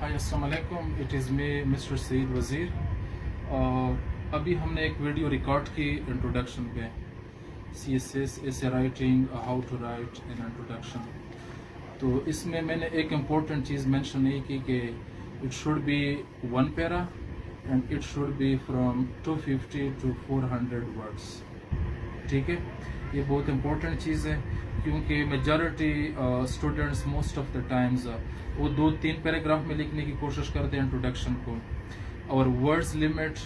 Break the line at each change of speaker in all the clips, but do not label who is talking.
हाय अस्सलाम वालेकुम, it is me mister Saeed Wazir. अभी हमने एक वीडियो रिकॉर्ड की इंट्रोडक्शन पे CSS essay writing, how to write an introduction. तो इसमें मैंने एक इम्पोर्टेंट चीज़ मेंशन नहीं की कि it should B one para and it should B from 250 to 400 words. ठीक है, ये बहुत इम्पोर्टेंट चीज़ है क्योंकि majority students most of the times वो 2-3 पैराग्राफ में लिखने की कोशिश करते हैं इंट्रोडक्शन को, और वर्ड्स लिमिट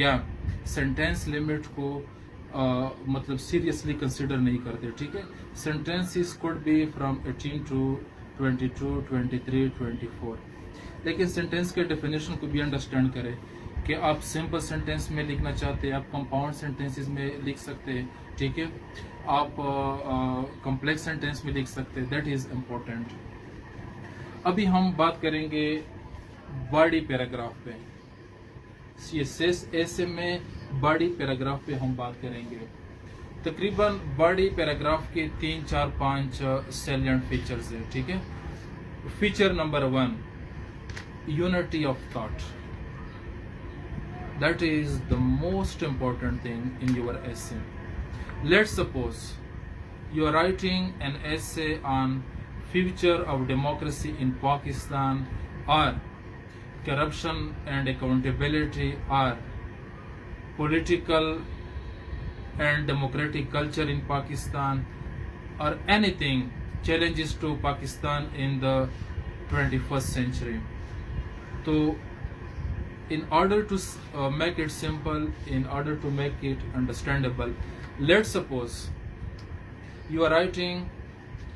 या सेंटेंस लिमिट को मतलब सीरियसली कंसिडर नहीं करते। ठीक है, sentences could be from 18 to 22, 23, 24, लेकिन सेंटेंस के डेफिनेशन को भी अंडरस्टैंड करें कि आप सिंपल सेंटेंस में लिखना चाहते हैं, आप कंपाउंड सेंटेंसेस में लिख सकते हैं। ठीक है, आप कॉम्प्लेक्स सेंटेंस में लिख सकते हैं, दैट इज़ इम्पोर्टेंट। अभी हम बात करेंगे बॉडी पैराग्राफ पे। CSS ऐसे में बॉडी पैराग्राफ पे हम बात करेंगे। तकरीबन बॉडी पैराग्राफ के 3, 4, 5 सैलिएंट फीचर्स हैं। ठीक है, feature number 1, unity of thought. That is the most important thing in your essay. Let's suppose you are writing an essay on future of democracy in Pakistan, or corruption and accountability, or political and democratic culture in Pakistan, or anything challenges to Pakistan in the 21st century. So in order to make it simple, in order to make it understandable, let's suppose you are writing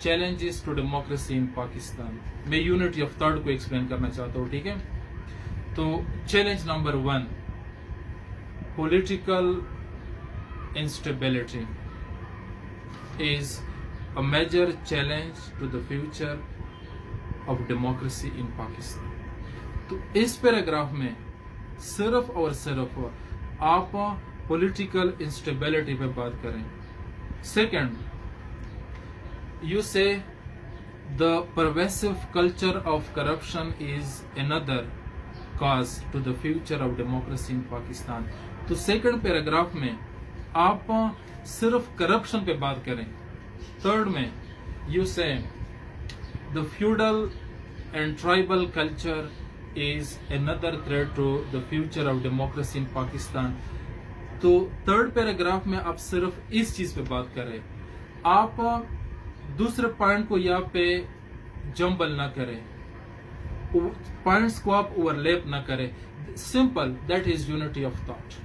challenges to democracy in Pakistan। मैं unity of thought को explain करना चाहता हूँ। ठीक है, तो challenge number 1, political instability is a major challenge to the future of democracy in Pakistan। तो इस पैराग्राफ में सिर्फ और सिर्फ आप पॉलिटिकल इंस्टेबिलिटी पे बात करें। Second, you see the pervasive culture of corruption is another cause to the future of democracy in Pakistan. तो सेकंड पैराग्राफ में आप सिर्फ करप्शन पे बात करें। थर्ड में you see the feudal and tribal culture is another threat to the future of democracy in Pakistan। तो third paragraph में आप सिर्फ इस चीज पे बात करें, आप दूसरे पॉइंट को यहाँ पे जंबल ना करें, पॉइंट्स को आप ओवरलैप ना करें। Simple, that is unity of thought.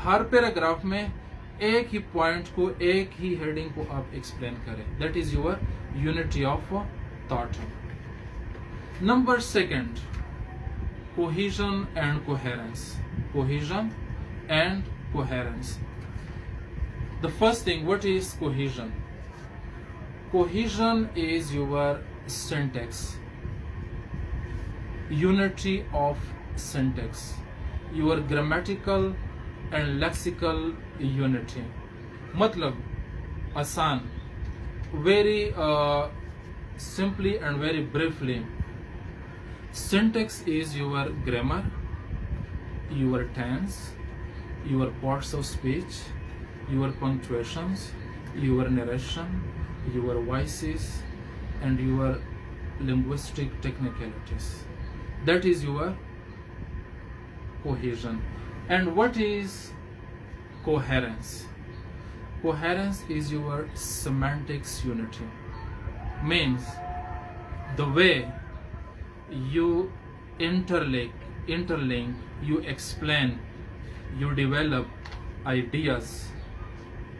Her paragraph में एक ही पॉइंट को, एक ही हेडिंग को आप एक्सप्लेन करें, that is your unity of thought. Number second, cohesion and coherence। Cohesion and coherence। The first thing, what is cohesion? Cohesion is your syntax, unity of syntax, your grammatical and lexical unity। मतलब आसान, very simply and very briefly, syntax is your grammar, your tense, your parts of speech, your punctuations, your narration, your voices, and your linguistic technicalities. That is your cohesion। And what is coherence? Coherence is your semantics unity, means the way you interlink, you explain, you develop ideas,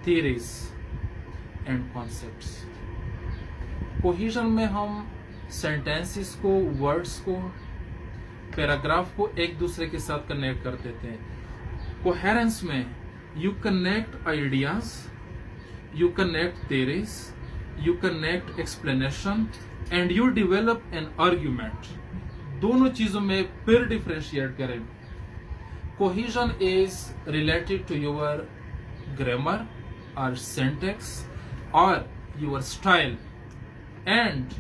theories and concepts। Cohesion में हम sentences को, words को, paragraph को एक दूसरे के साथ connect कर देते हैं। कोहेरेंस में you connect ideas, you connect theories, you connect explanation and you develop an argument। दोनों चीजों में फिर डिफरेंशिएट करें। Cohesion is related to your grammar or syntax or your style, and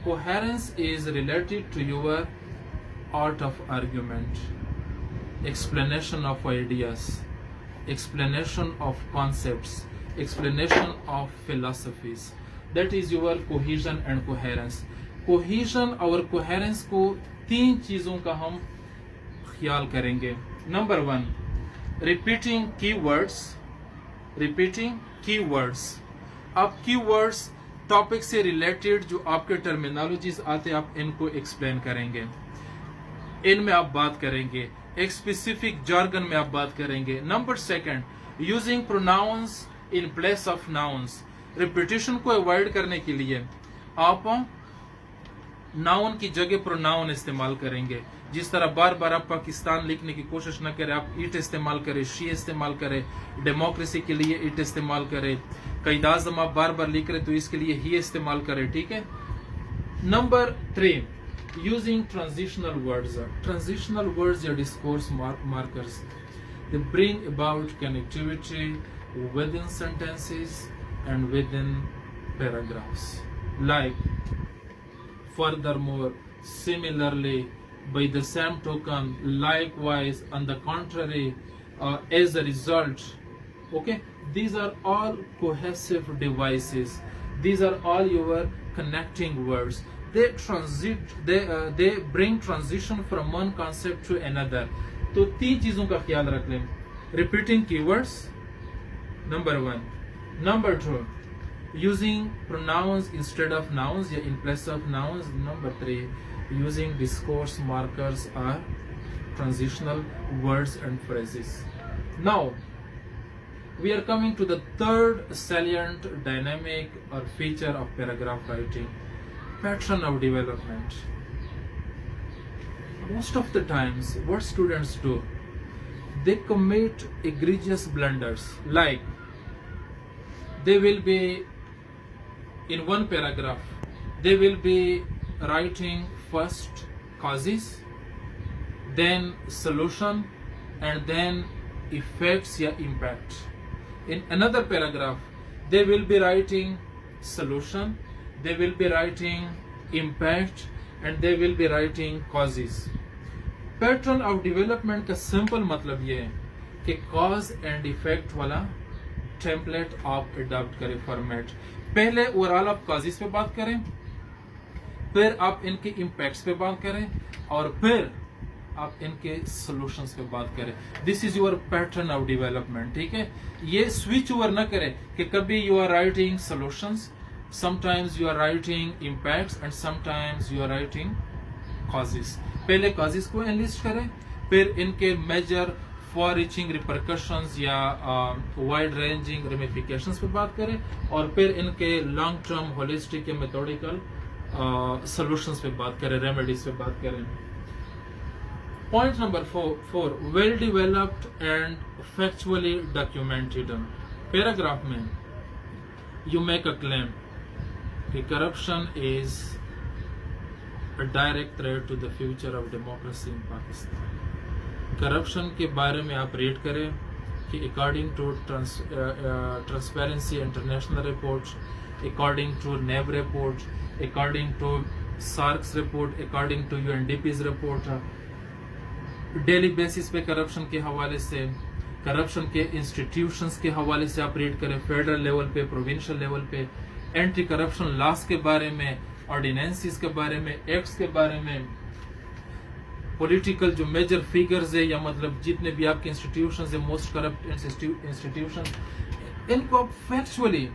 coherence is related to your art of argument, explanation of ideas, explanation of concepts, explanation of philosophies. That is your cohesion and coherence. Cohesion और coherence को 3 चीजों का हम ख्याल करेंगे. Number 1, repeating keywords. Repeating keywords. आप keywords topic से related जो आपके टर्मिनोलॉजीज आते हैं आप इनको एक्सप्लेन करेंगे, इनमें आप बात करेंगे, एक स्पेसिफिक जार्गन में आप बात करेंगे. Number 2, using pronouns in place of nouns. Repetition को अवॉइड करने के लिए आप नाउन की जगह प्रोनाउन इस्तेमाल करेंगे. जिस तरह बार बार आप पाकिस्तान लिखने की कोशिश न करें, आप इट इस्तेमाल करें, शी इस्तेमाल करें. डेमोक्रेसी के लिए इट इस्तेमाल करें. क़ायद आज़म आप बार बार लिख रहे तो इसके लिए ही इस्तेमाल करें. ठीक है. Number 3, using transitional words. Transitional words या discourse markers, they bring about connectivity within sentences and within paragraphs. Like furthermore, similarly, by the same token, likewise, on the contrary, as a result. Okay, these are all cohesive devices. These are all your connecting words. They they bring transition from one concept to another. तो 3 चीजों का ख्याल रख लें. Repeating keywords, number 1. Number 2, using pronouns instead of nouns या in place of nouns. Number 3, using discourse markers or transitional words and phrases. Now we are coming to the third salient dynamic or feature of paragraph writing, pattern of development. Most of the times what students do, they commit egregious blunders. Like they will be in one paragraph, they will be writing first causes, then solution, and then effects या impact. In another paragraph, they will be writing solution, they will be writing impact, and they will be writing causes. Pattern of development का simple मतलब ये है कि cause and effect वाला template आप adopt करें format. पहले ओवरऑल आप कॉजेस पे बात करें, फिर आप इनके इम्पैक्ट्स पे बात करें, और फिर आप इनके सॉल्यूशंस पे बात करें. This is your pattern of development. ठीक है. ये स्विच ओवर ना करें कि कभी you are writing solutions, sometimes you are writing impacts, and sometimes you are writing causes. पहले कॉजेस को एनलिस्ट करें, फिर इनके मेजर फॉर रीचिंग रिपरकशंस या वाइड रेंजिंग रेमिफिकेशंस पे बात करें, और फिर इनके लॉन्ग टर्म होलिस्टिक या मेथोडिकल सॉल्यूशंस पे बात करें, रेमेडीज पे बात करें. Point number 4, well developed and factually documented. Paragraph में यू मेक अ क्लेम कि corruption is a direct threat to the future of democracy in Pakistan. Corruption के बारे में आप रीड करें कि according to transparency international report, according to NAB report, according to SAARC's report, according to UNDP's report, daily basis पे corruption के हवाले से, करप्शन के इंस्टीट्यूशंस के हवाले से आप रीड करें, फेडरल लेवल पे, प्रोविंशियल लेवल पे, एंटी करप्शन लॉस के बारे में, ऑर्डिनेंसेस के बारे में, एक्ट्स के बारे में, पॉलिटिकल जो मेजर फिगर्स है या मतलब जितने भी आपके इंस्टीट्यूशंस है, मोस्ट करप्ट इंस्टीट्यूशन, इनको आप फैक्चुअली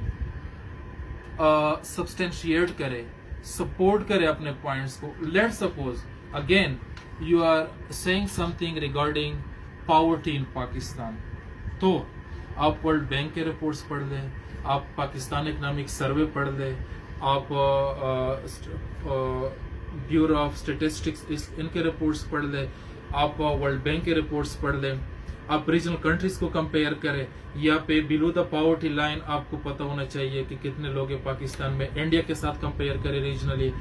सब्सटेंशिएट करें, सपोर्ट करें अपने पॉइंट्स को. Let's suppose again you are saying something regarding poverty in Pakistan, तो आप वर्ल्ड बैंक के रिपोर्ट्स पढ़ लें, आप पाकिस्तान इकोनॉमिक सर्वे पढ़ लें, आप ब्यूरो ऑफ स्टेटिस्टिक्स इनके रिपोर्ट्स पढ़ लें, आप वर्ल्ड बैंक के रिपोर्ट्स पढ़ लें, आप रीजनल कंट्रीज को कंपेयर करें, या पे बिलो द पॉवर्टी लाइन आपको पता होना चाहिए कि कितने लोग हैं पाकिस्तान में. इंडिया के साथ कंपेयर करें, रीजनली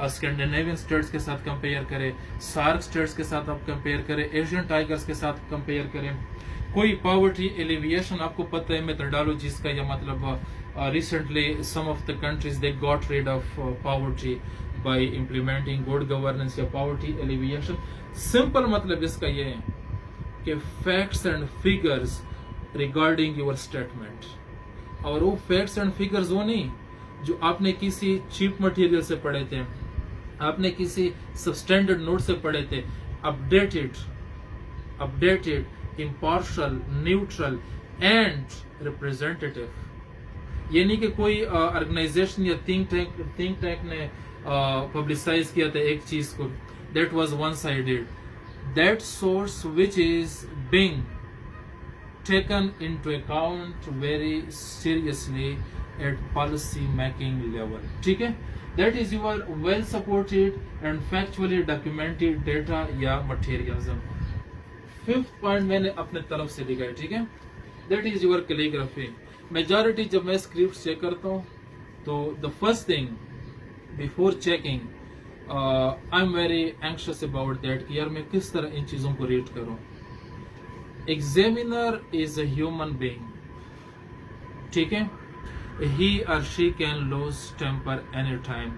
स्कैंडिनेवियन स्टेट्स के साथ कंपेयर करें, सार्क स्टेट्स के साथ आप कंपेयर करें, एशियन टाइगर्स के साथ कंपेयर करें. कोई पॉवर्टी एलिविएशन आपको पता है मेथोडोलॉजीज का, या मतलब recently some of the countries they got rid of poverty, by implementing good governance या poverty alleviation. Simple मतलब इसका ये है कि facts and figures regarding your statement. और वो facts and figures वो नहीं जो आपने किसी cheap material से पढ़े थे, आपने किसी substandard note से पढ़े थे. Updated, impartial, neutral and representative. ये नहीं कि कोई ऑर्गेनाइजेशन या थिंक टैंक ने पब्लिसाइज किया था एक चीज को, that was one sided. That source which is being taken into account very seriously eight policy making level. ठीक है, that is your well supported and factually documented data या मटेरियलिज्म. फिफ्थ पॉइंट मैंने अपने तरफ से लिखा है. ठीक है, that is your calligraphy. Majority जब मैं स्क्रिप्ट चेक करता हूँ तो the first thing before checking I am very anxious about that कि यार मैं किस तरह इन चीजों को रीड करूं. Examiner is a human being. ठीक है, he or she can lose temper anytime.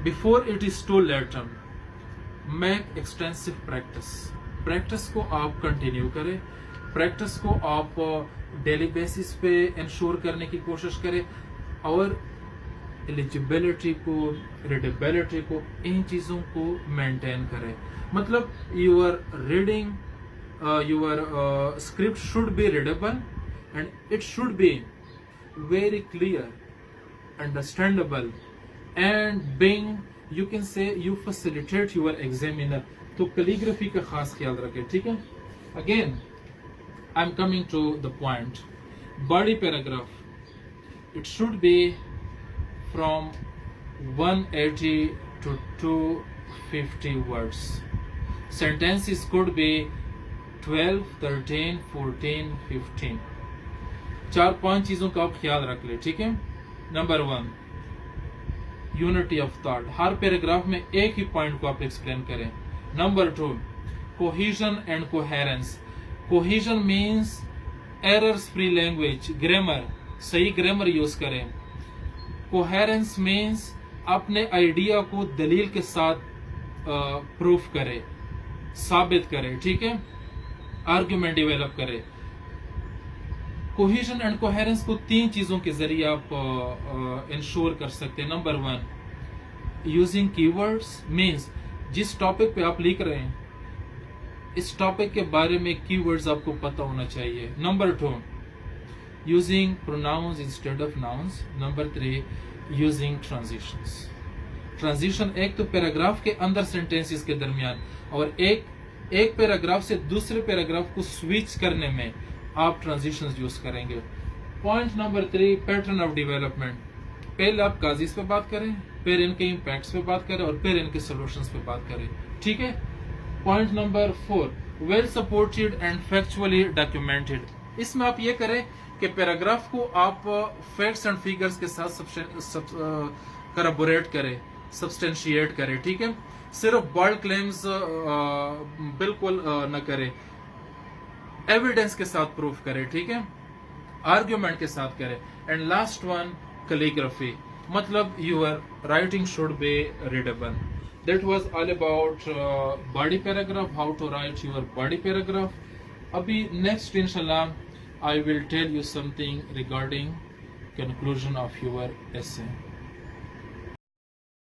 Before it is too late, make extensive practice. Practice को आप कंटिन्यू करें, प्रैक्टिस को आप डेली बेसिस पे इंश्योर करने की कोशिश करें और एलिजिबिलिटी को, रीडेबिलिटी को, इन चीजों को मेंटेन करें. मतलब your reading, your script should be readable and it should be very clear, understandable, and being, you can say, you facilitate your examiner. तो calligraphy का खास ख्याल रखें. ठीक है, again I'm coming to the point. Body paragraph, it should be from 180 to 250 words. Sentences could be 12, 13, 14, 15. 4-5 चीजों का आप ख्याल रख ले. ठीक है, number 1 unity of thought. Her paragraph में एक ही पॉइंट को आप एक्सप्लेन करें. Number 2 cohesion and coherence. Cohesion means errors free language, grammar, सही ग्रामर यूज करें. कोहेरेंस मींस अपने आइडिया को दलील के साथ प्रूफ करें, साबित करें. ठीक है, आर्ग्यूमेंट डेवलप करें. कोहेजन एंड कोहेरेंस को 3 चीजों के जरिए आप इंश्योर कर सकते हैं. नंबर 1 यूजिंग कीवर्ड्स, मींस जिस टॉपिक पे आप लिख रहे हैं इस टॉपिक के बारे में कीवर्ड्स आपको पता होना चाहिए. Number 2 using pronouns instead of nouns. Number 3 using transitions. Transition एक तो पैराग्राफ के अंदर सेंटेंसेस के दरमियान और एक पैराग्राफ से दूसरे पैराग्राफ को स्विच करने में आप ट्रांजिशंस यूज करेंगे. Point number 3 pattern of development. पहले आप काजीज पे बात करें, फिर इनके इम्पैक्ट्स पे बात करें और फिर इनके सॉल्यूशंस पे बात करें. ठीक है. Point number 4 well supported and factually documented. इसमें आप ये करें कि पैराग्राफ को आप फैक्ट्स एंड फिगर्स के साथ करबोरेट करें, सब्सटेंशिएट करें. ठीक है, सिर्फ बोल्ड क्लेम्स बिल्कुल न करें, एविडेंस के साथ प्रूफ करे. ठीक है, आर्ग्यूमेंट के साथ करे. एंड लास्ट वन कैलीग्राफी, मतलब your writing should be readable. That was all about body paragraph, how to write your body paragraph. अभी नेक्स्ट इंशाल्लाह I will tell you something regarding conclusion of your essay.